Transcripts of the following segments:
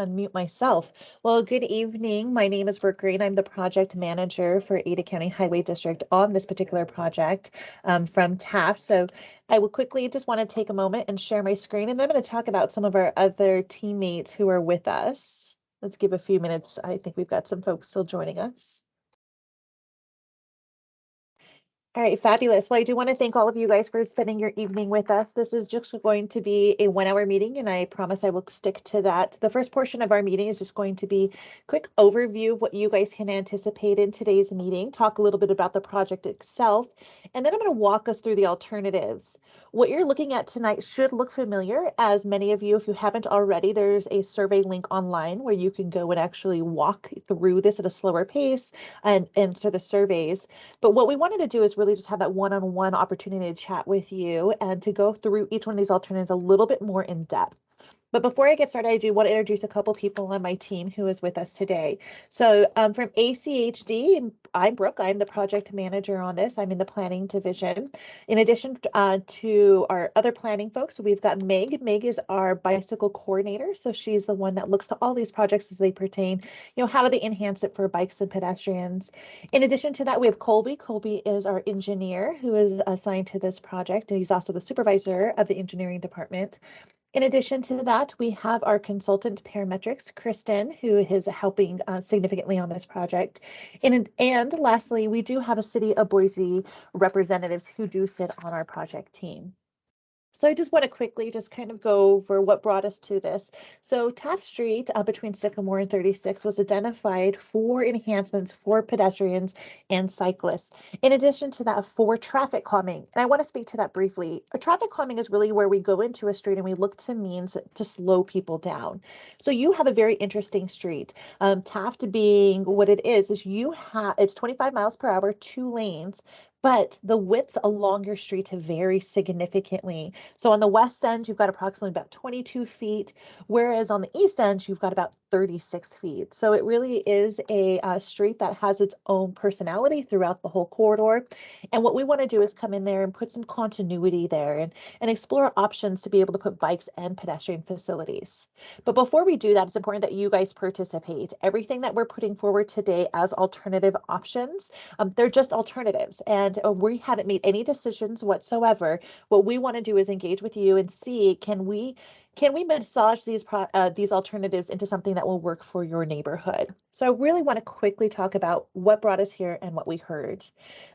Unmute myself. Well, good evening. My name is Brooke Green. I'm the project manager for Ada County Highway District on this particular project from Taft. So I will quickly just want to take a moment and share my screen, and then I'm going to talk about some of our other teammates who are with us. Let's give a few minutes. I think we've got some folks still joining us. All right, fabulous. Well, I do want to thank all of you guys for spending your evening with us. This is just going to be a 1 hour meeting, and I promise I will stick to that. The first portion of our meeting is just going to be a quick overview of what you guys can anticipate in today's meeting, talk a little bit about the project itself, and then I'm going to walk us through the alternatives. What you're looking at tonight should look familiar, as many of you, if you haven't already, there's a survey link online where you can go and actually walk through this at a slower pace and answer the surveys. But what we wanted to do is really just have that one-on-one opportunity to chat with you and to go through each one of these alternatives a little bit more in depth. But before I get started, I do want to introduce a couple people on my team who is with us today. So from ACHD, I'm Brooke. I'm the project manager on this. I'm in the planning division. In addition to our other planning folks, we've got Meg. Meg is our bicycle coordinator. So she's the one that looks to all these projects as they pertain, how do they enhance it for bikes and pedestrians? In addition to that, we have Colby. Colby is our engineer who is assigned to this project, and he's also the supervisor of the engineering department. In addition to that, we have our consultant parametrics, Kristen, who is helping significantly on this project. And lastly, we do have a City of Boise representatives who do sit on our project team. So I just want to quickly just kind of go over what brought us to this. So Taft Street between Sycamore and 36 was identified for enhancements for pedestrians and cyclists. In addition to that, for traffic calming, and I want to speak to that briefly. Traffic calming is really where we go into a street and we look to means to slow people down. So you have a very interesting street. Taft being what it is it's 25 miles per hour, 2 lanes, but the widths along your street vary significantly. So on the west end, you've got approximately about 22 feet, whereas on the east end, you've got about 36 feet. So it really is a street that has its own personality throughout the whole corridor. And what we want to do is come in there and put some continuity there and explore options to be able to put bikes and pedestrian facilities. But before we do that, it's important that you guys participate. Everything that we're putting forward today as alternative options, they're just alternatives. And we haven't made any decisions whatsoever. What we want to do is engage with you and see, can we massage these alternatives into something that will work for your neighborhood? So I really want to quickly talk about what brought us here and what we heard.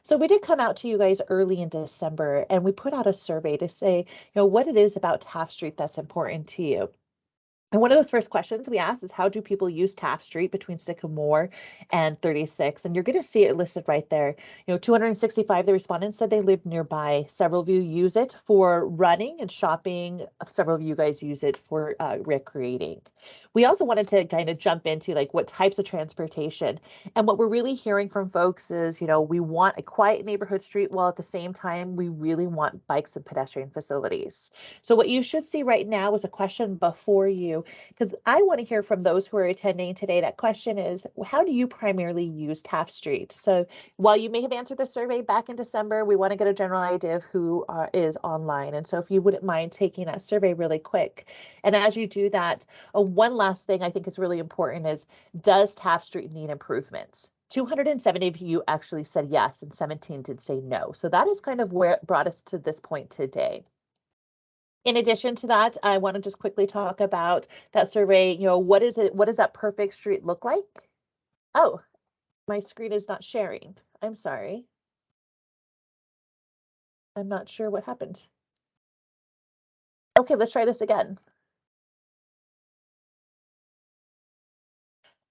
So we did come out to you guys early in December, and we put out a survey to say, what it is about Taft Street that's important to you. And one of those first questions we asked is, how do people use Taft Street between Sycamore and 36? And you're going to see it listed right there. 265 of the respondents said they lived nearby. Several of you use it for running and shopping. Several of you guys use it for recreating. We also wanted to kind of jump into what types of transportation. And what we're really hearing from folks is, we want a quiet neighborhood street, while at the same time, we really want bikes and pedestrian facilities. So what you should see right now is a question before you, because I want to hear from those who are attending today. That question is, how do you primarily use Taft Street? So while you may have answered the survey back in December, we want to get a general idea of who is online. And so if you wouldn't mind taking that survey really quick. And as you do that, one last thing I think is really important is, does Taft Street need improvements? 270 of you actually said yes, and 17 did say no. So that is kind of where it brought us to this point today. In addition to that, I want to just quickly talk about that survey. What is it? What does that perfect street look like? Oh, my screen is not sharing. I'm sorry. I'm not sure what happened. Okay, let's try this again.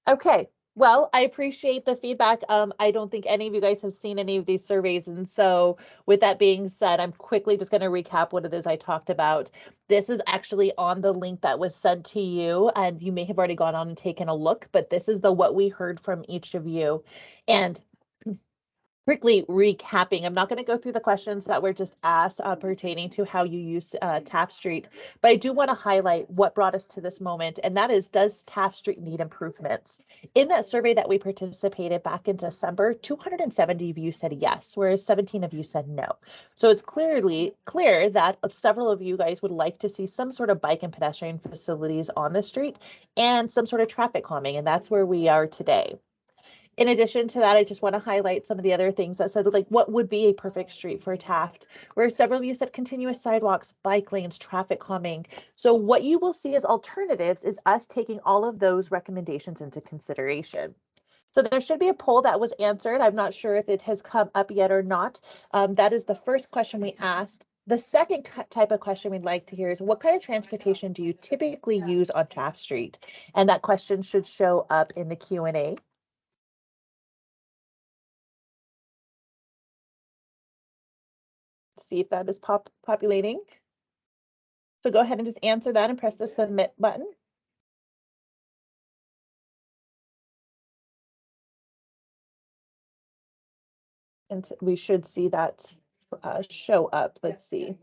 Okay. Well, I appreciate the feedback. I don't think any of you guys have seen any of these surveys. And so with that being said, I'm quickly just going to recap what it is I talked about. This is actually on the link that was sent to you, and you may have already gone on and taken a look, but this is what we heard from each of you. And quickly recapping, I'm not going to go through the questions that were just asked pertaining to how you use Taft Street, but I do want to highlight what brought us to this moment, and that is, does Taft Street need improvements? In that survey that we participated back in December, 270 of you said yes, whereas 17 of you said no. So it's clearly clear that several of you guys would like to see some sort of bike and pedestrian facilities on the street and some sort of traffic calming, and that's where we are today. In addition to that, I just want to highlight some of the other things that said, like, what would be a perfect street for Taft, where several of you said continuous sidewalks, bike lanes, traffic calming. So what you will see as alternatives is us taking all of those recommendations into consideration. So there should be a poll that was answered. I'm not sure if it has come up yet or not. That is the first question we asked. The second type of question we'd like to hear is, what kind of transportation do you typically use on Taft Street? And that question should show up in the Q&A. See if that is populating. So go ahead and just answer that and press the submit button. And we should see that show up. Let's see.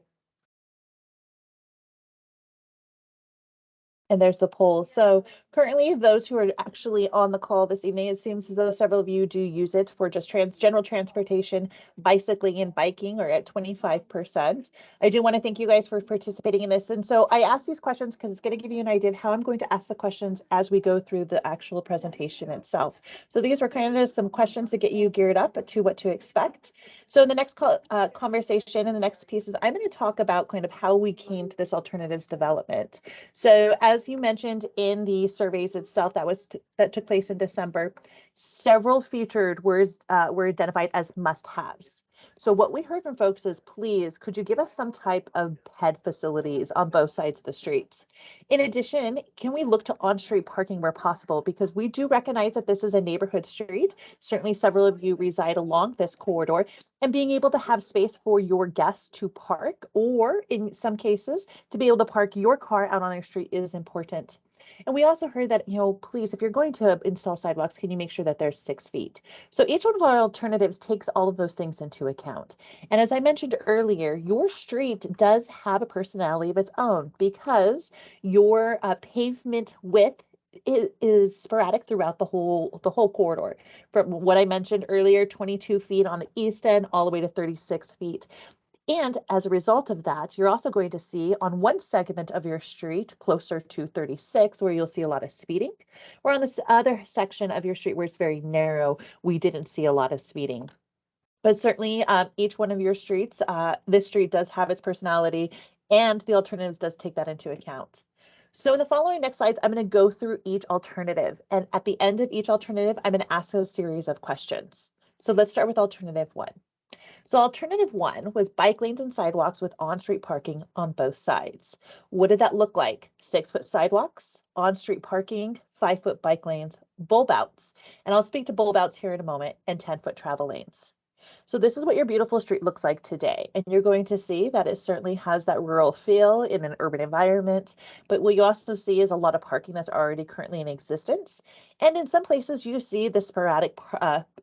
And there's the poll. So currently, those who are actually on the call this evening, it seems as though several of you do use it for just general transportation, bicycling and biking are at 25%. I do want to thank you guys for participating in this. And so I ask these questions because it's going to give you an idea of how I'm going to ask the questions as we go through the actual presentation itself. So these were kind of some questions to get you geared up to what to expect. So in the next conversation and the next pieces, I'm going to talk about kind of how we came to this alternatives development. So as you mentioned in the surveys itself that took place in December, several featured words were identified as must-haves. So what we heard from folks is, please, could you give us some type of ped facilities on both sides of the streets? In addition, can we look to on-street parking where possible? Because we do recognize that this is a neighborhood street. Certainly several of you reside along this corridor, and being able to have space for your guests to park, or in some cases, to be able to park your car out on our street is important. And we also heard that, please, if you're going to install sidewalks, can you make sure that they're 6 feet? So each one of our alternatives takes all of those things into account. And as I mentioned earlier, your street does have a personality of its own because your pavement width is sporadic throughout the whole corridor. From what I mentioned earlier, 22 feet on the east end, all the way to 36 feet. And as a result of that, you're also going to see on one segment of your street closer to 36, where you'll see a lot of speeding, or on this other section of your street where it's very narrow, we didn't see a lot of speeding. But certainly each one of your streets, this street does have its personality, and the alternatives does take that into account. So in the following next slides, I'm going to go through each alternative. And at the end of each alternative, I'm going to ask a series of questions. So let's start with alternative 1. So alternative 1 was bike lanes and sidewalks with on-street parking on both sides. What did that look like? 6-foot sidewalks, on-street parking, 5-foot bike lanes, bulb outs. And I'll speak to bulb outs here in a moment, and 10-foot travel lanes. So this is what your beautiful street looks like today. And you're going to see that it certainly has that rural feel in an urban environment. But what you also see is a lot of parking that's already currently in existence. And in some places you see the sporadic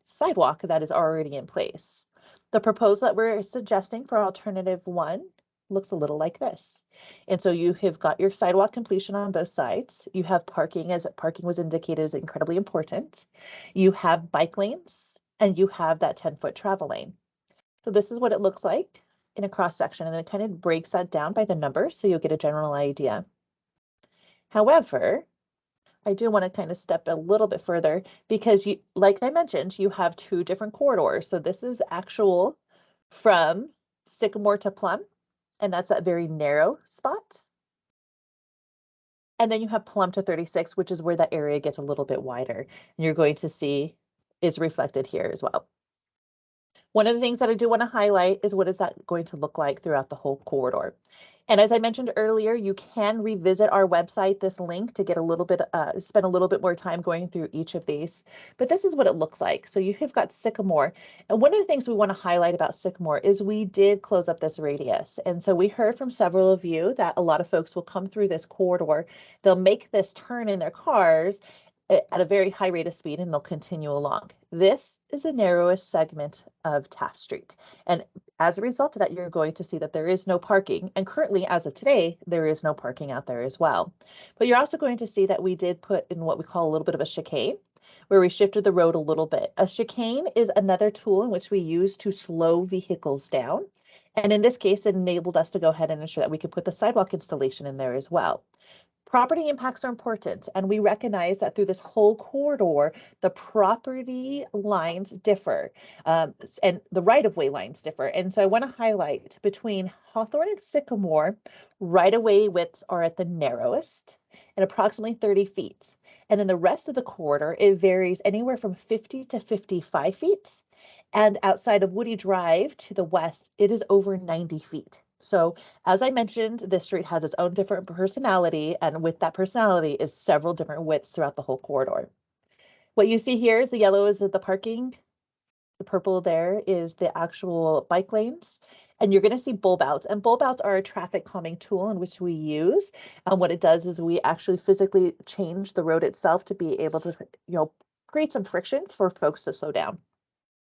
sidewalk that is already in place. The proposal that we're suggesting for alternative 1 looks a little like this. And so you have got your sidewalk completion on both sides. You have parking, as parking was indicated, is incredibly important. You have bike lanes, and you have that 10-foot travel lane. So this is what it looks like in a cross section, and then it kind of breaks that down by the numbers so you'll get a general idea. However, I do want to kind of step a little bit further because you, like I mentioned, you have 2 different corridors. So this is actual from Sycamore to Plum, and that's that very narrow spot. And then you have Plum to 36, which is where that area gets a little bit wider. And you're going to see it's reflected here as well. One of the things that I do want to highlight is what is that going to look like throughout the whole corridor. And as I mentioned earlier, you can revisit our website, this link, to get a little bit, spend a little bit more time going through each of these. But this is what it looks like. So you have got Sycamore. And one of the things we want to highlight about Sycamore is we did close up this radius. And so we heard from several of you that a lot of folks will come through this corridor. They'll make this turn in their cars, at a very high rate of speed, and they'll continue along. This is the narrowest segment of Taft Street. And as a result of that, you're going to see that there is no parking. And currently, as of today, there is no parking out there as well. But you're also going to see that we did put in what we call a little bit of a chicane, where we shifted the road a little bit. A chicane is another tool in which we use to slow vehicles down. And in this case, it enabled us to go ahead and ensure that we could put the sidewalk installation in there as well. Property impacts are important, and we recognize that through this whole corridor, the property lines differ, and the right-of-way lines differ. And so I want to highlight between Hawthorne and Sycamore, right-of-way widths are at the narrowest and approximately 30 feet. And then the rest of the corridor, it varies anywhere from 50 to 55 feet. And outside of Woody Drive to the west, it is over 90 feet. So as I mentioned, this street has its own different personality, and with that personality is several different widths throughout the whole corridor. What you see here is the yellow is the parking, the purple there is the actual bike lanes, and you're going to see bulb outs. And bulb outs are a traffic calming tool in which we use. And what it does is we actually physically change the road itself to be able to, create some friction for folks to slow down.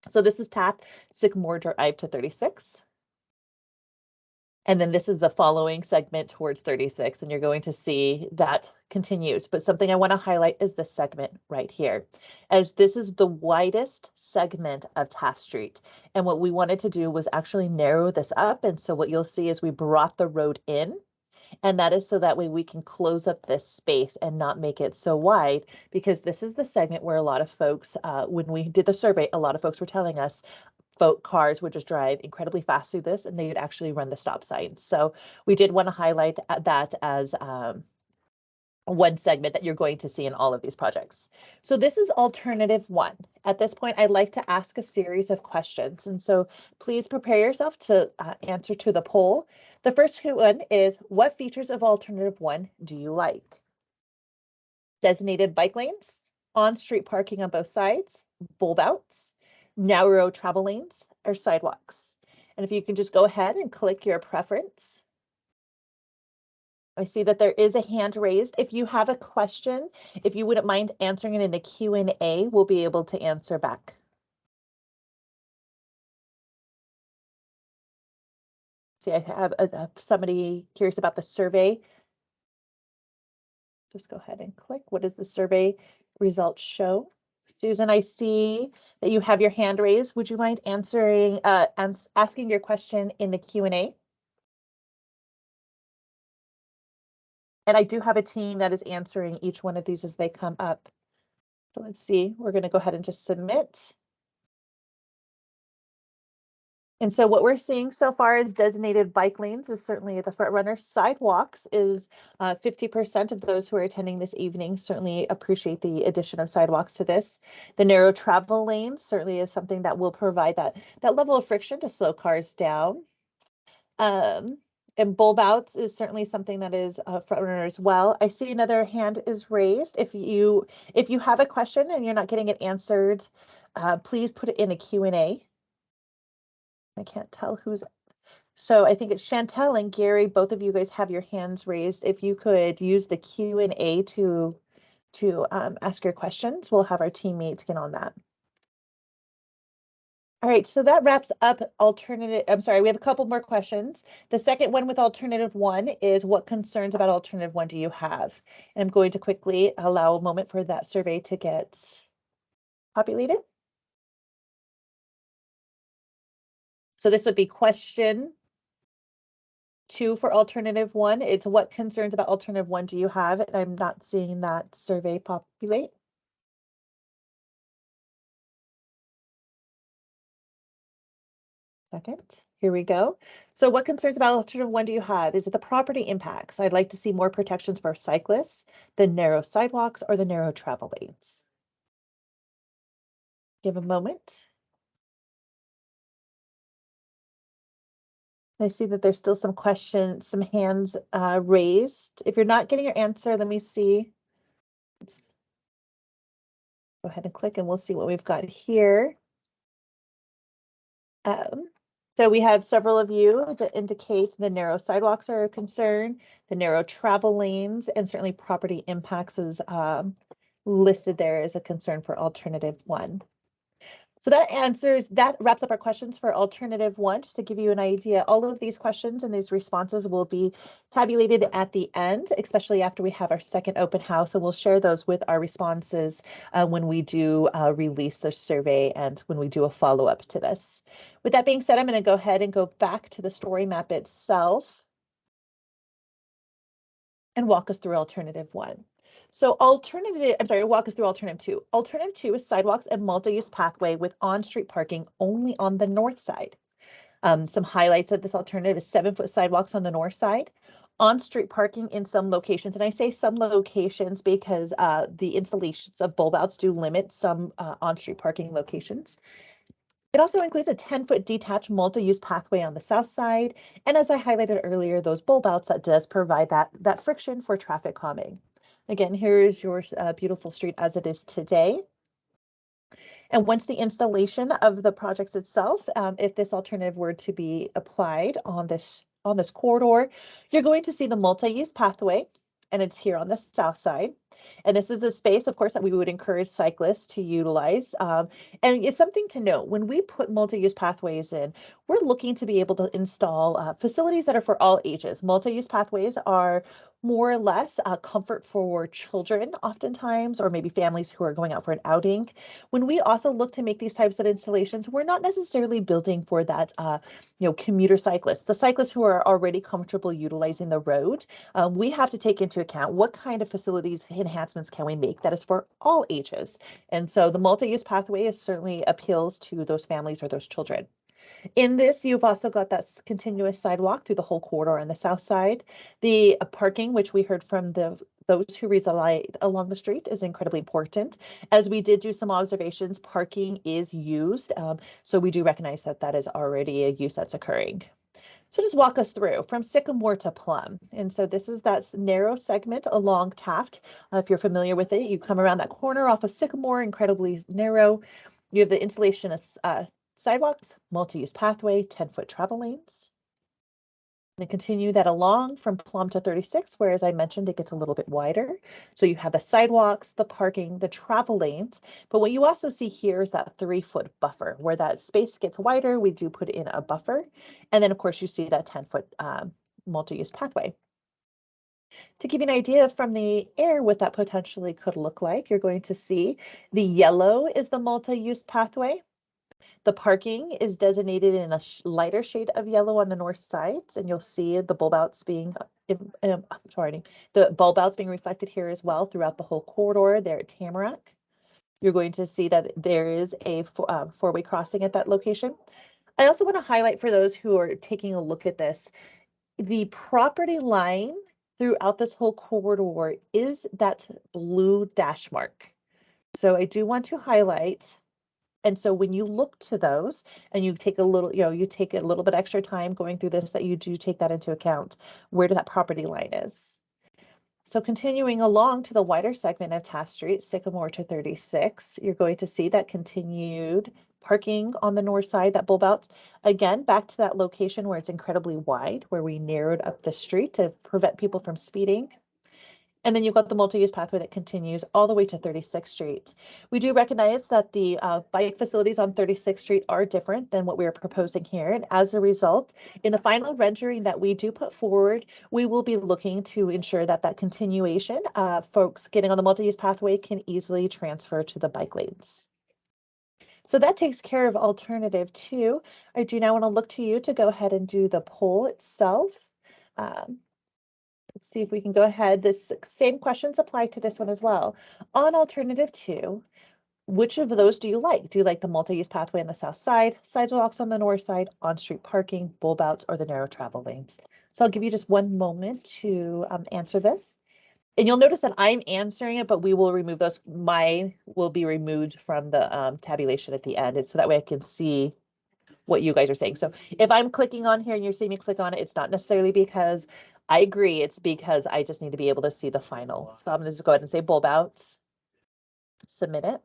So this is Taft Sycamore Drive to 36. And then this is the following segment towards 36, and you're going to see that continues. But something I want to highlight is this segment right here, as this is the widest segment of Taft Street. And what we wanted to do was actually narrow this up. And so what you'll see is we brought the road in, and that is so that way we can close up this space and not make it so wide, because this is the segment where a lot of folks, when we did the survey, a lot of folks were telling us, cars would just drive incredibly fast through this and they would actually run the stop sign. So we did want to highlight that as one segment that you're going to see in all of these projects. So this is alternative one. At this point, I'd like to ask a series of questions. And so please prepare yourself to answer to the poll. The first one is, what features of alternative one do you like? Designated bike lanes, on-street parking on both sides, bulb outs, narrow travel lanes, or sidewalks. And if you can just go ahead and click your preference. I see that there is a hand raised. If you have a question, if you wouldn't mind answering it in the Q&A, we'll be able to answer back. See, I have somebody curious about the survey. Just go ahead and click. What does the survey results show? Susan, I see that you have your hand raised. Would you mind answering, asking your question in the Q&A? And I do have a team that is answering each one of these as they come up. So let's see, we're going to go ahead and just submit. And so what we're seeing so far is designated bike lanes is certainly the front runner. Sidewalks is 50% of those who are attending this evening certainly appreciate the addition of sidewalks to this. The narrow travel lanes certainly is something that will provide that level of friction to slow cars down. And bulb outs is certainly something that is a front runner as well. I see another hand is raised. If you have a question and you're not getting it answered, please put it in the Q&A. I can't tell who's, so I think it's Chantel and Gary, both of you guys have your hands raised. If you could use the Q&A to ask your questions, we'll have our teammates get on that. All right, so that wraps up alternative. I'm sorry, we have a couple more questions. The second one with alternative one is, what concerns about alternative one do you have? And I'm going to quickly allow a moment for that survey to get populated. So this would be question 2 for alternative 1. It's, what concerns about alternative 1 do you have? And I'm not seeing that survey populate. Second, here we go. So what concerns about alternative 1 do you have? Is it the property impacts? I'd like to see more protections for cyclists, the narrow sidewalks, or the narrow travel lanes. Give a moment. I see that there's still some questions, some hands raised. If you're not getting your answer, let me see. Let's go ahead and click and we'll see what we've got here. So we have several of you to indicate the narrow sidewalks are a concern, the narrow travel lanes, and certainly property impacts is listed there as a concern for alternative 1. So that wraps up our questions for alternative 1. Just to give you an idea, all of these questions and these responses will be tabulated at the end, especially after we have our second open house, and we'll share those with our responses when we do release the survey and when we do a follow-up to this. With that being said, I'm going to go ahead and go back to the story map itself and walk us through alternative 1. So walk us through alternative 2. Alternative 2 is sidewalks and multi-use pathway with on-street parking only on the north side. Some highlights of this alternative is 7-foot sidewalks on the north side, on-street parking in some locations. And I say some locations because the installations of bulb outs do limit some on-street parking locations. It also includes a 10-foot detached multi-use pathway on the south side. And as I highlighted earlier, those bulb outs that does provide that friction for traffic calming. Again, here's your beautiful street as it is today. And once the installation of the projects itself, if this alternative were to be applied on this corridor, you're going to see the multi-use pathway, and it's here on the south side. And this is the space, of course, that we would encourage cyclists to utilize. And it's something to note, when we put multi-use pathways in, we're looking to be able to install facilities that are for all ages. Multi-use pathways are more or less comfort for children oftentimes, or maybe families who are going out for an outing. When we also look to make these types of installations, we're not necessarily building for that, commuter cyclists, the cyclists who are already comfortable utilizing the road. We have to take into account what kind of facilities enhancements can we make that is for all ages. And so the multi-use pathway certainly appeals to those families or those children. In this, you've also got that continuous sidewalk through the whole corridor on the south side. The parking, which we heard from those who reside along the street, is incredibly important. As we did do some observations, parking is used. So we do recognize that that is already a use that's occurring. So just walk us through from Sycamore to Plum. And so this is that narrow segment along Taft. If you're familiar with it, you come around that corner off of Sycamore, incredibly narrow. You have the installation of sidewalks, multi-use pathway, 10-foot travel lanes. And continue that along from Plum to 36, where, as I mentioned, it gets a little bit wider. So you have the sidewalks, the parking, the travel lanes. But what you also see here is that 3-foot buffer. Where that space gets wider, we do put in a buffer. And then, of course, you see that 10-foot multi-use pathway. To give you an idea from the air what that potentially could look like, you're going to see the yellow is the multi-use pathway. The parking is designated in a lighter shade of yellow on the north sides, and you'll see the bulb outs being reflected here as well throughout the whole corridor there at Tamarack. You're going to see that there is a four-way crossing at that location. I also want to highlight for those who are taking a look at this, the property line throughout this whole corridor is that blue dash mark. So I do want to highlight. And so when you look to those and you take a little, you take a little bit extra time going through this, that you do take that into account, where that property line is. So continuing along to the wider segment of Taft Street, Sycamore to 36, you're going to see that continued parking on the north side, that bulb outs. Again, back to that location where it's incredibly wide, where we narrowed up the street to prevent people from speeding. And then you've got the multi-use pathway that continues all the way to 36th Street. We do recognize that the bike facilities on 36th Street are different than what we are proposing here. And as a result, in the final rendering that we do put forward, we will be looking to ensure that that continuation, folks getting on the multi-use pathway can easily transfer to the bike lanes. So that takes care of alternative 2. I do now want to look to you to go ahead and do the poll itself. Let's see if we can go ahead. This same questions apply to this one as well. On alternative 2, which of those do you like? Do you like the multi-use pathway on the south side, sidewalks on the north side, on-street parking, bulb outs, or the narrow travel lanes? So I'll give you just one moment to answer this. And you'll notice that I'm answering it, but we will remove those. Mine will be removed from the tabulation at the end. And so that way I can see what you guys are saying. So if I'm clicking on here and you're seeing me click on it, it's not necessarily because I agree. It's because I just need to be able to see the final. So I'm going to just go ahead and say bulb outs, submit it.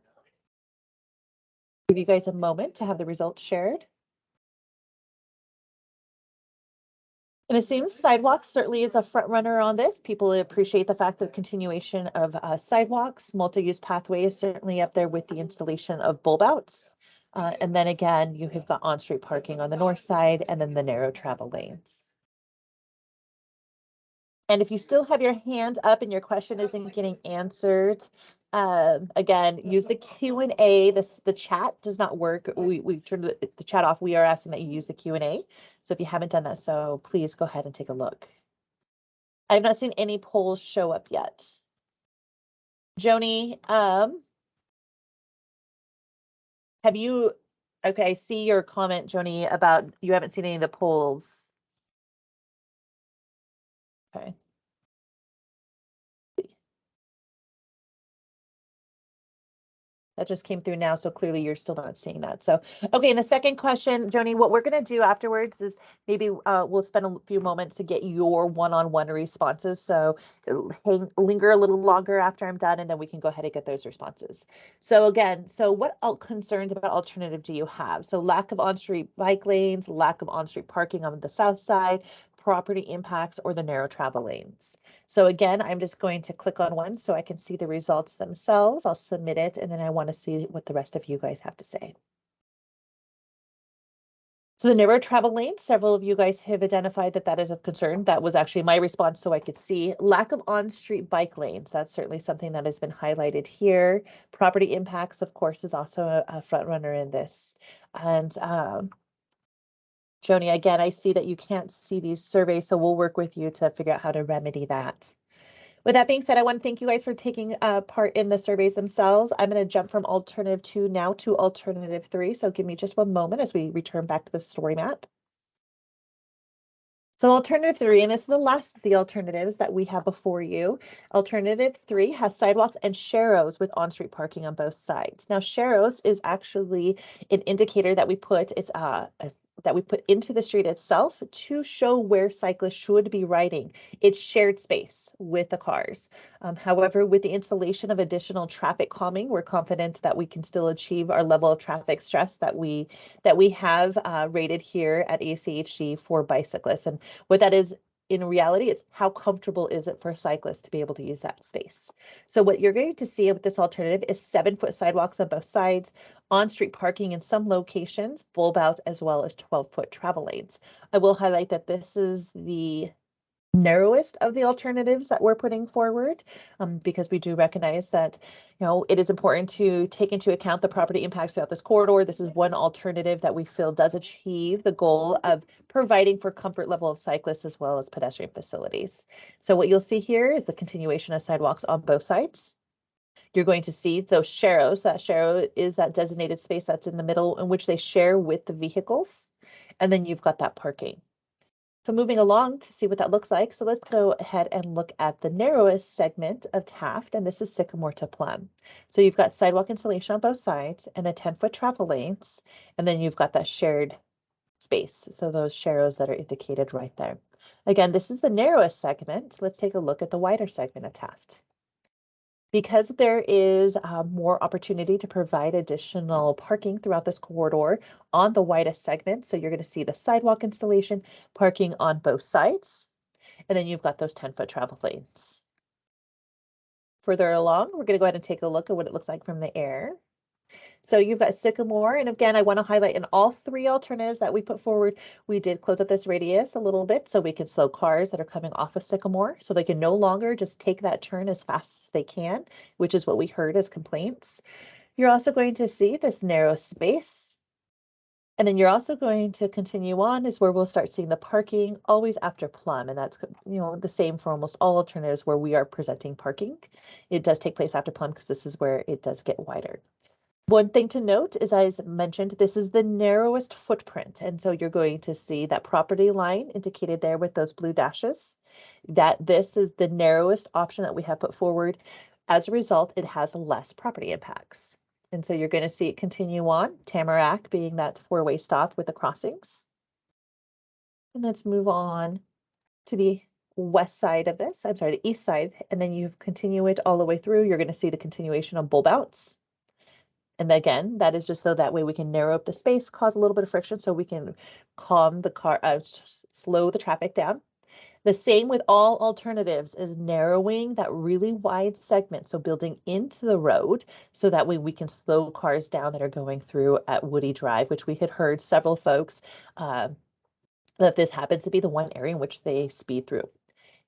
Give you guys a moment to have the results shared. And it seems sidewalks certainly is a front runner on this. People appreciate the fact that continuation of sidewalks, multi-use pathway is certainly up there with the installation of bulb outs. And then again, you have got on-street parking on the north side and then the narrow travel lanes. And if you still have your hand up and your question isn't getting answered, again, use the Q&A. The chat does not work. We turned the chat off. We are asking that you use the Q&A. So if you haven't done that, so please go ahead and take a look. I've not seen any polls show up yet. Joni, have you, okay, I see your comment, Joni, about you haven't seen any of the polls. Okay. That just came through now, so clearly you're still not seeing that. So, okay, and the second question, Joni, what we're going to do afterwards is maybe we'll spend a few moments to get your one-on-one responses. So linger a little longer after I'm done, and then we can go ahead and get those responses. So again, so what concerns about alternative do you have? So lack of on-street bike lanes, lack of on-street parking on the south side, property impacts, or the narrow travel lanes. So again, I'm just going to click on one so I can see the results themselves. I'll submit it, and then I want to see what the rest of you guys have to say. So the narrow travel lanes, several of you guys have identified that that is a concern. That was actually my response so I could see. Lack of on-street bike lanes, that's certainly something that has been highlighted here. Property impacts, of course, is also a front runner in this. And Joni, again, I see that you can't see these surveys, so we'll work with you to figure out how to remedy that. With that being said, I want to thank you guys for taking part in the surveys themselves. I'm going to jump from alternative 2 now to alternative 3. So give me just one moment as we return back to the story map. So alternative 3, and this is the last of the alternatives that we have before you. Alternative 3 has sidewalks and sharrows with on-street parking on both sides. Now, sharrows is actually an indicator that we put. It's that we put into the street itself to show where cyclists should be riding. It's shared space with the cars. However, with the installation of additional traffic calming, we're confident that we can still achieve our level of traffic stress that we have rated here at ACHD for bicyclists. And what that is in reality, it's how comfortable is it for cyclists to be able to use that space. So what you're going to see with this alternative is 7-foot sidewalks on both sides, on-street parking in some locations, bulb out, as well as 12-foot travel lanes. I will highlight that this is the narrowest of the alternatives that we're putting forward, because we do recognize that, you know, it is important to take into account the property impacts throughout this corridor. This is one alternative that we feel does achieve the goal of providing for comfort level of cyclists as well as pedestrian facilities. So what you'll see here is the continuation of sidewalks on both sides. You're going to see those sharrows. That sharrow is that designated space that's in the middle in which they share with the vehicles. And then you've got that parking. So moving along to see what that looks like. So let's go ahead and look at the narrowest segment of Taft, and this is Sycamore to Plum. So you've got sidewalk installation on both sides and the 10-foot travel lanes, and then you've got that shared space. So those sharrows that are indicated right there. Again, this is the narrowest segment. Let's take a look at the wider segment of Taft. Because there is more opportunity to provide additional parking throughout this corridor on the widest segment. So you're going to see the sidewalk installation, parking on both sides, and then you've got those 10-foot travel lanes. Further along, we're going to go ahead and take a look at what it looks like from the air. So you've got Sycamore, and again, I want to highlight in all 3 alternatives that we put forward, we did close up this radius a little bit so we can slow cars that are coming off of Sycamore so they can no longer just take that turn as fast as they can, which is what we heard as complaints. You're also going to see this narrow space. And then you're also going to continue on is where we'll start seeing the parking always after Plum. And that's, you know, the same for almost all alternatives where we are presenting parking. It does take place after Plum because this is where it does get wider. One thing to note is, as mentioned, this is the narrowest footprint. And so you're going to see that property line indicated there with those blue dashes, that this is the narrowest option that we have put forward. As a result, it has less property impacts. And so you're going to see it continue on, Tamarack being that 4-way stop with the crossings. And let's move on to the west side of this, I'm sorry, the east side, and then you continue it all the way through. You're going to see the continuation of bulb outs. And again, that is just so that way we can narrow up the space, cause a little bit of friction so we can calm the car, slow the traffic down. The same with all alternatives is narrowing that really wide segment. So building into the road so that way we can slow cars down that are going through at Woody Drive, which we had heard several folks that this happens to be the one area in which they speed through.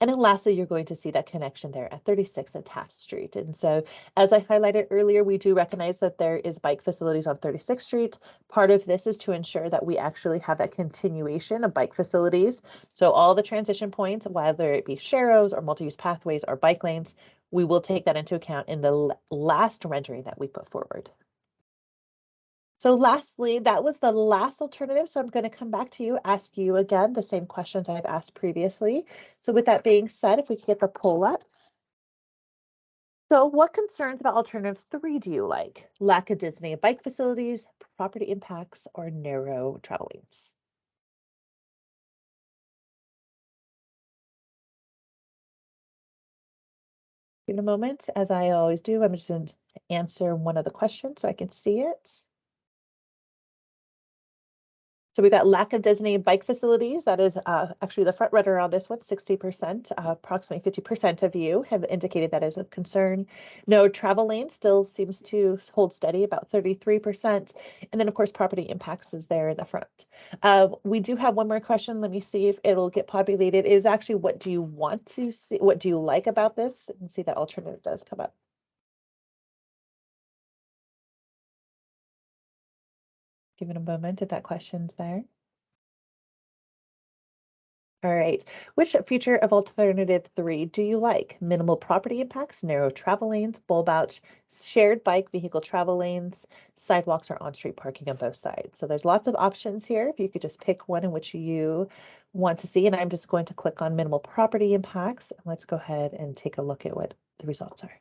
And then lastly, you're going to see that connection there at 36 at Taft Street. And so as I highlighted earlier, we do recognize that there is bike facilities on 36th Street. Part of this is to ensure that we actually have that continuation of bike facilities. So all the transition points, whether it be sharrows or multi-use pathways or bike lanes, we will take that into account in the last rendering that we put forward. So lastly, that was the last alternative. So I'm going to come back to you, ask you again the same questions I've asked previously. So with that being said, if we could get the poll up. So what concerns about alternative 3 do you like? Lack of designated bike facilities, property impacts, or narrow travel lanes? In a moment, as I always do, I'm just going to answer one of the questions so I can see it. So we got lack of designated bike facilities. That is actually the front runner on this one, 60%, approximately 50% of you have indicated that is a concern. No travel lane still seems to hold steady, about 33%. And then of course, property impacts is there in the front. We do have one more question. Let me see if it'll get populated. It is actually, what do you want to see? What do you like about this? And see that alternative does come up. Give it a moment if that question's there. All right. Which feature of alternative 3 do you like? Minimal property impacts, narrow travel lanes, bulb outs, shared bike vehicle travel lanes, sidewalks, or on-street parking on both sides. So there's lots of options here. If you could just pick one in which you want to see, and I'm just going to click on minimal property impacts. Let's go ahead and take a look at what the results are.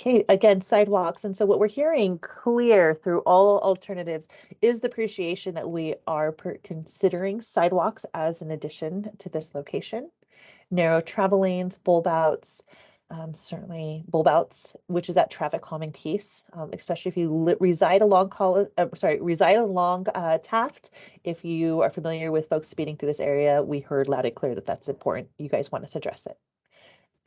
Okay, again, sidewalks. And so what we're hearing clear through all alternatives is the appreciation that we are considering sidewalks as an addition to this location. Narrow travel lanes, bulb outs, certainly bulb outs, which is that traffic calming piece, especially if you reside along Taft. If you are familiar with folks speeding through this area, we heard loud and clear that that's important. You guys want us to address it.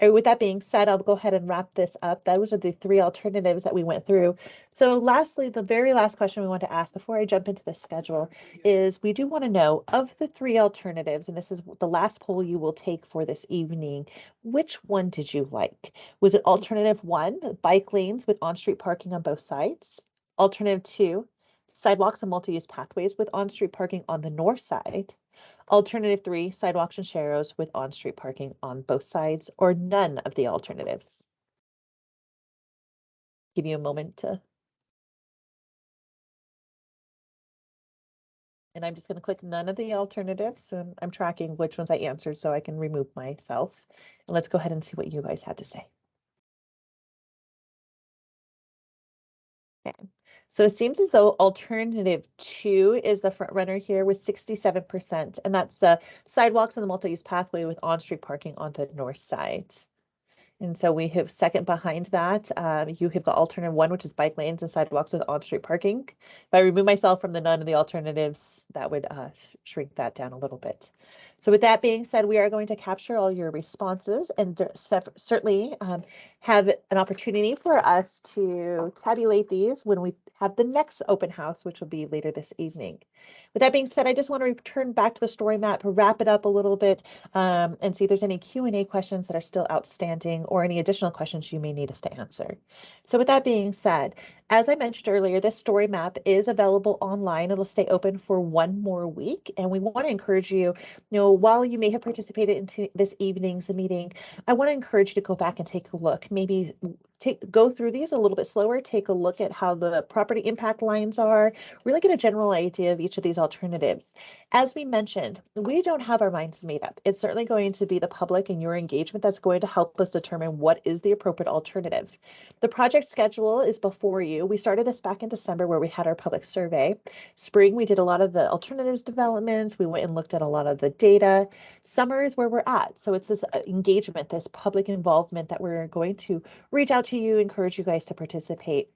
With that being said, I'll go ahead and wrap this up. Those are the 3 alternatives that we went through. So lastly, the very last question we want to ask before I jump into the schedule is we do want to know, of the 3 alternatives, and this is the last poll you will take for this evening, which one did you like? Was it alternative 1, bike lanes with on-street parking on both sides? Alternative 2, sidewalks and multi-use pathways with on-street parking on the north side? Alternative 3, sidewalks and sharrows with on-street parking on both sides, or none of the alternatives. Give you a moment to. And I'm just going to click none of the alternatives. And I'm tracking which ones I answered so I can remove myself. And let's go ahead and see what you guys had to say. Okay. So it seems as though alternative 2 is the front runner here with 67%, and that's the sidewalks and the multi-use pathway with on-street parking on the north side. And so we have second behind that. You have the alternate 1, which is bike lanes and sidewalks with on-street parking. If I remove myself from the none of the alternatives, that would shrink that down a little bit. So with that being said, we are going to capture all your responses and certainly have an opportunity for us to tabulate these when we have the next open house, which will be later this evening. With that being said, I just want to return back to the story map, wrap it up a little bit, and see if there's any Q&A questions that are still outstanding or any additional questions you may need us to answer. So with that being said, as I mentioned earlier, this story map is available online. It'll stay open for 1 more week, and we want to encourage you, while you may have participated into this evening's meeting, I want to encourage you to go back and take a look. Maybe go through these a little bit slower, take a look at how the property impact lines are, really get a general idea of each of these alternatives. As we mentioned, we don't have our minds made up. It's certainly going to be the public and your engagement that's going to help us determine what is the appropriate alternative. The project schedule is before you. We started this back in December where we had our public survey. Spring, we did a lot of the alternatives developments. We went and looked at a lot of the data. Summer is where we're at. So it's this engagement, this public involvement that we're going to reach out to you, encourage you guys to participate.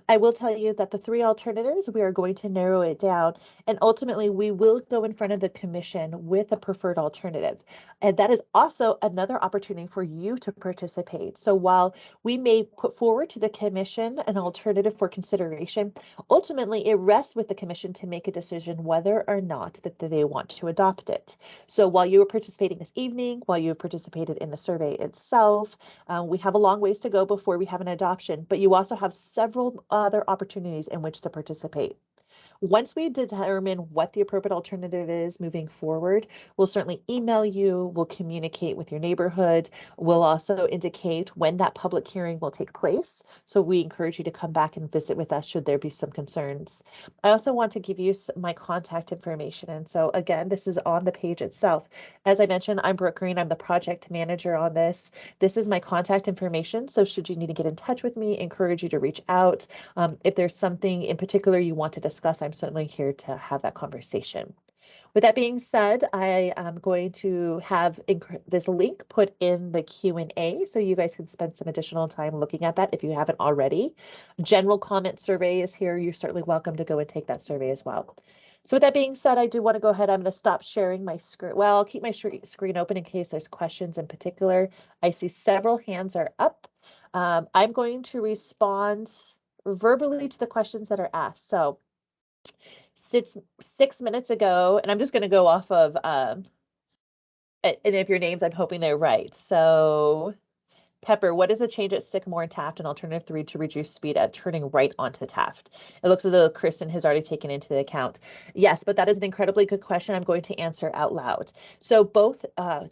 I will tell you that the three alternatives, we are going to narrow it down, and ultimately we will go in front of the commission with a preferred alternative. And that is also another opportunity for you to participate. So while we may put forward to the commission an alternative for consideration, ultimately it rests with the commission to make a decision whether or not that they want to adopt it. So while you are participating this evening, while you have participated in the survey itself, we have a long ways to go before we have an adoption, but you also have several other opportunities in which to participate. Once we determine what the appropriate alternative is moving forward, we'll certainly email you, we'll communicate with your neighborhood, we'll also indicate when that public hearing will take place. So we encourage you to come back and visit with us should there be some concerns. I also want to give you my contact information. And so again, this is on the page itself. As I mentioned, I'm Brooke Green. I'm the project manager on this. This is my contact information. So should you need to get in touch with me, encourage you to reach out. If there's something in particular you want to discuss, I'm certainly here to have that conversation. With that being said, I am going to have this link put in the Q&A so you guys can spend some additional time looking at that if you haven't already. General comment survey is here. You're certainly welcome to go and take that survey as well. So with that being said, I do want to go ahead. I'm going to stop sharing my screen. Well, I'll keep my screen open in case there's questions in particular. I see several hands are up. I'm going to respond verbally to the questions that are asked. So 6 minutes ago, and I'm just going to go off of, and if your names, I'm hoping they're right. So Pepper, what is the change at Sycamore and Taft and alternative 3 to reduce speed at turning right onto Taft? It looks as though Kristen has already taken into account. Yes, but that is an incredibly good question I'm going to answer out loud. So both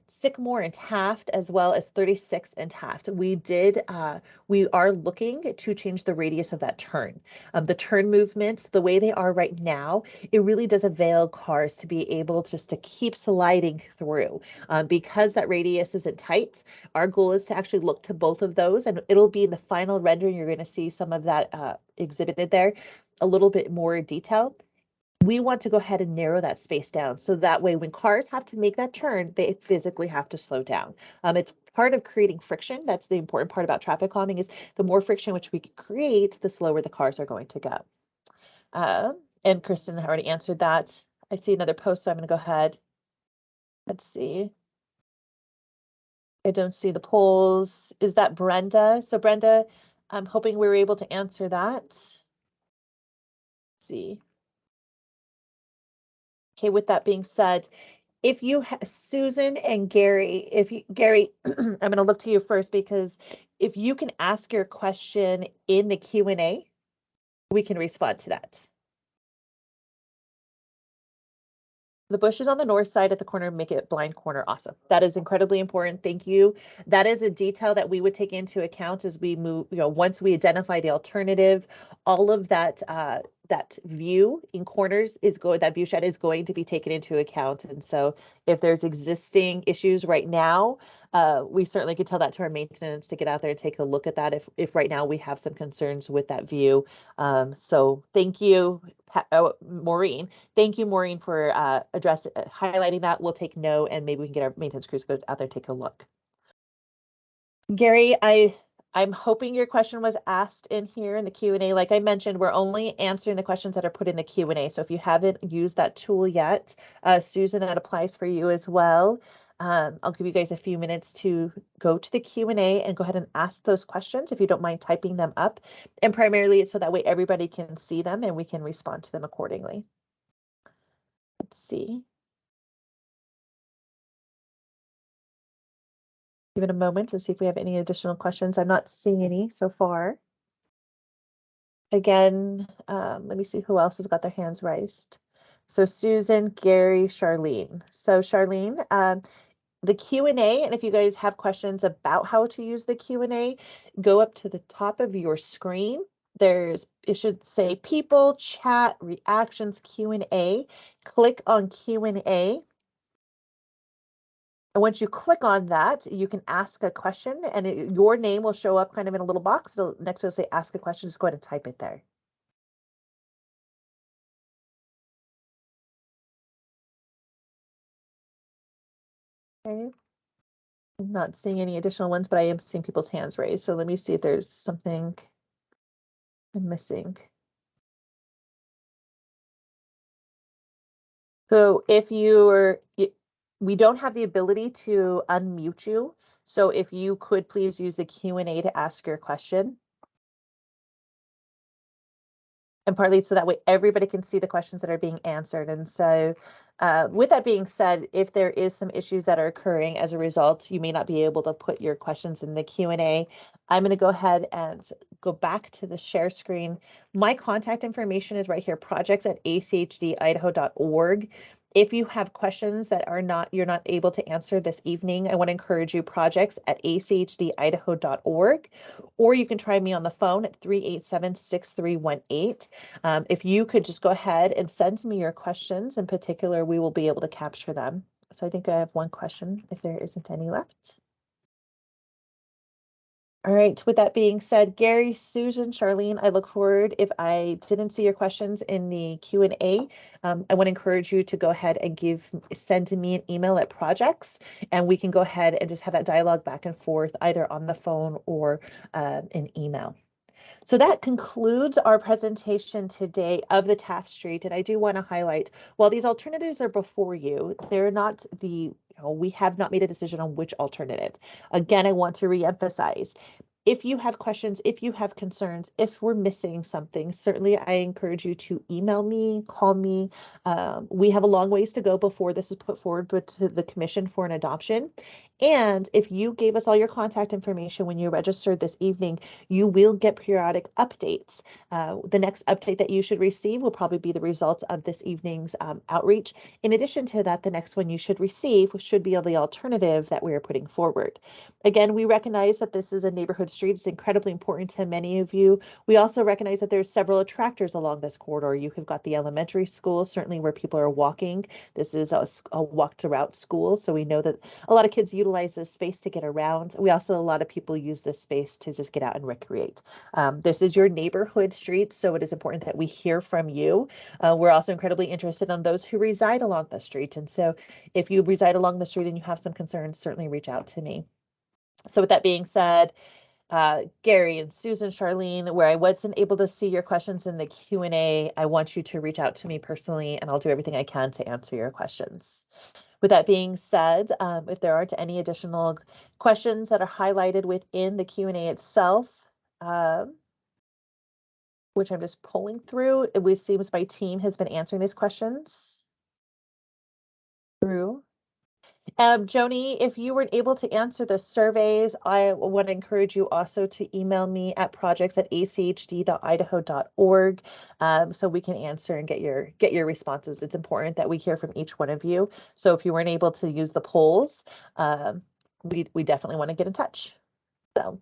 Sycamore and Taft, as well as 36 and Taft, we are looking to change the radius of that turn. The turn movements, the way they are right now, it really does avail cars to be able just to keep sliding through. Because that radius isn't tight, our goal is to actually look to both of those, and it'll be in the final rendering. You're going to see some of that exhibited there, a little bit more detail. We want to go ahead and narrow that space down. So that way, when cars have to make that turn, they physically have to slow down. It's part of creating friction. That's the important part about traffic calming, is the more friction which we create, the slower the cars are going to go. And Kristen already answered that. I see another post, so I'm going to go ahead. Let's see. I don't see the polls. Is that Brenda? So Brenda, I'm hoping we were able to answer that. Let's see. Okay, with that being said, if you have Susan and Gary, Gary, I'm going to look to you first, because if you can ask your question in the Q&A, we can respond to that. The bushes on the north side at the corner make it blind corner. Awesome. That is incredibly important. Thank you. That is a detail that we would take into account as we move, once we identify the alternative, all of that that view in corners that view shed is going to be taken into account. And so if there's existing issues right now, we certainly could tell that to our maintenance to get out there and take a look at that if right now we have some concerns with that view. So thank you, Maureen. Thank you, Maureen, for highlighting that. We'll take note, and maybe we can get our maintenance crews go out there and take a look. Gary, I'm hoping your question was asked in here in the Q&A. Like I mentioned, we're only answering the questions that are put in the Q&A. So if you haven't used that tool yet, Susan, that applies for you as well. I'll give you guys a few minutes to go to the Q&A and go ahead and ask those questions if you don't mind typing them up. And primarily so that way everybody can see them and we can respond to them accordingly. Let's see. Give it a moment to see if we have any additional questions. I'm not seeing any so far. Again, let me see who else has got their hands raised. So Susan, Gary, Charlene. So Charlene, the Q&A, and if you guys have questions about how to use the Q&A, go up to the top of your screen it should say people, chat, reactions, Q&A. Click on Q&A. And once you click on that, you can ask a question and your name will show up kind of in a little box. Next it'll say ask a question. Just go ahead and type it there. Okay. I'm not seeing any additional ones, but I am seeing people's hands raised. So let me see if there's something I'm missing. So if we don't have the ability to unmute you. So if you could please use the Q&A to ask your question. And partly so that way everybody can see the questions that are being answered. And so with that being said, if there is some issues that are occurring as a result, you may not be able to put your questions in the Q&A. I'm going to go ahead and go back to the share screen. My contact information is right here, projects@achdIdaho.org. If you have questions that you're not able to answer this evening, I want to encourage you, projects@achdIdaho.org, or you can try me on the phone at 387-6318. If you could just go ahead and send me your questions in particular, we will be able to capture them. So I think I have one question if there isn't any left. All right, with that being said, Gary, Susan, Charlene, I look forward. If I didn't see your questions in the Q&A, I want to encourage you to go ahead and send me an email at projects, and we can go ahead and just have that dialogue back and forth either on the phone or an email. So that concludes our presentation today of the Taft Street. And I do want to highlight, while these alternatives are before you, they're not we have not made a decision on which alternative. Again, I want to reemphasize, if you have questions, if you have concerns, if we're missing something, certainly I encourage you to email me, call me. We have a long ways to go before this is put forward to the commission for an adoption. And if you gave us all your contact information when you registered this evening, you will get periodic updates. The next update that you should receive will probably be the results of this evening's outreach. In addition to that, the next one you should receive should be the alternative that we are putting forward. Again, we recognize that this is a neighborhood street. It's incredibly important to many of you. We also recognize that there's several attractors along this corridor. You have got the elementary school, certainly where people are walking. This is a walk to route school. So we know that a lot of kids utilize this space to get around. We also, a lot of people use this space to just get out and recreate. This is your neighborhood street, so it is important that we hear from you. We're also incredibly interested in those who reside along the street. And so if you reside along the street and you have some concerns, certainly reach out to me. So with that being said, Gary and Susan, Charlene, where I wasn't able to see your questions in the Q&A, I want you to reach out to me personally, and I'll do everything I can to answer your questions. With that being said, if there aren't any additional questions that are highlighted within the Q&A itself, which I'm just pulling through, it seems my team has been answering these questions through. Joni, if you weren't able to answer the surveys, I want to encourage you also to email me at projects@achd.idaho.org so we can answer and get your responses. It's important that we hear from each one of you. So if you weren't able to use the polls, we definitely want to get in touch. So.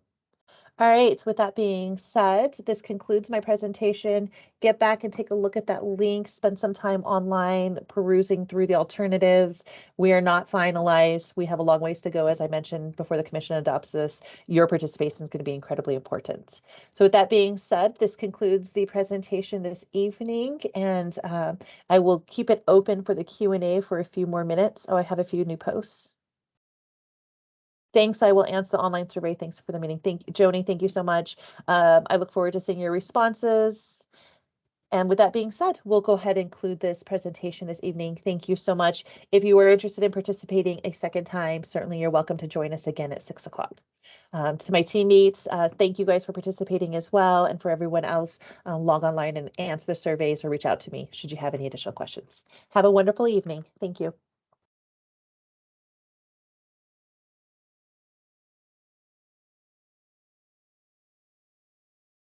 All right, with that being said, this concludes my presentation. Get back and take a look at that link, spend some time online perusing through the alternatives. We are not finalized. We have a long ways to go, as I mentioned, before the commission adopts this. Your participation is going to be incredibly important. So with that being said, this concludes the presentation this evening, and I will keep it open for the Q&A for a few more minutes. Oh, I have a few new posts. Thanks. I will answer the online survey. Thanks for the meeting. Thank you, Joni. Thank you so much. I look forward to seeing your responses. And with that being said, we'll go ahead and conclude this presentation this evening. Thank you so much. If you are interested in participating a second time, certainly you're welcome to join us again at 6 o'clock. To my teammates, thank you guys for participating as well. And for everyone else, log online and answer the surveys or reach out to me should you have any additional questions. Have a wonderful evening. Thank you.